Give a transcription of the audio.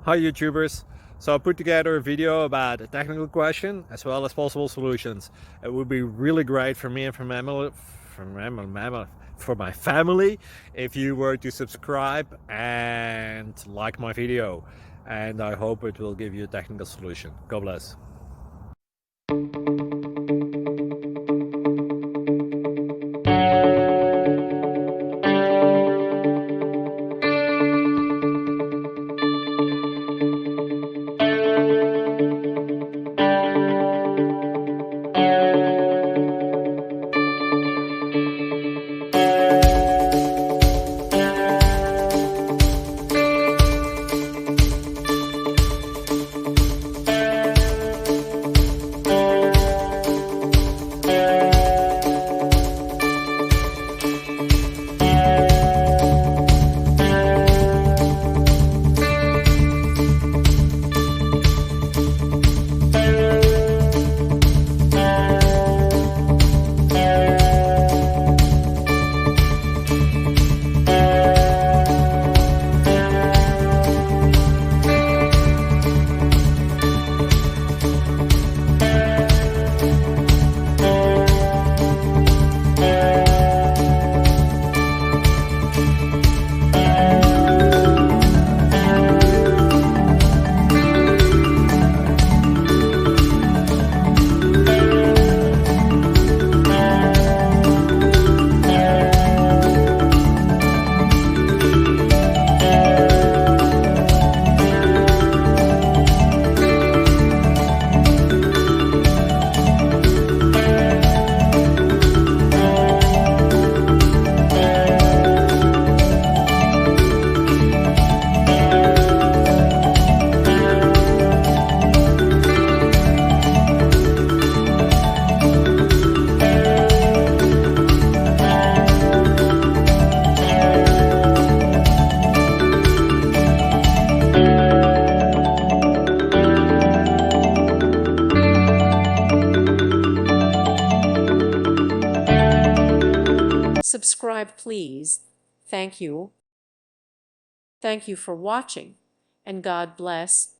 Hi YouTubers! So I put together a video about a technical question as well as possible solutions. It would be really great for me and for my family if you were to subscribe and like my video, and I hope it will give you a technical solution. God bless. Subscribe, please. Thank you. Thank you for watching, and God bless.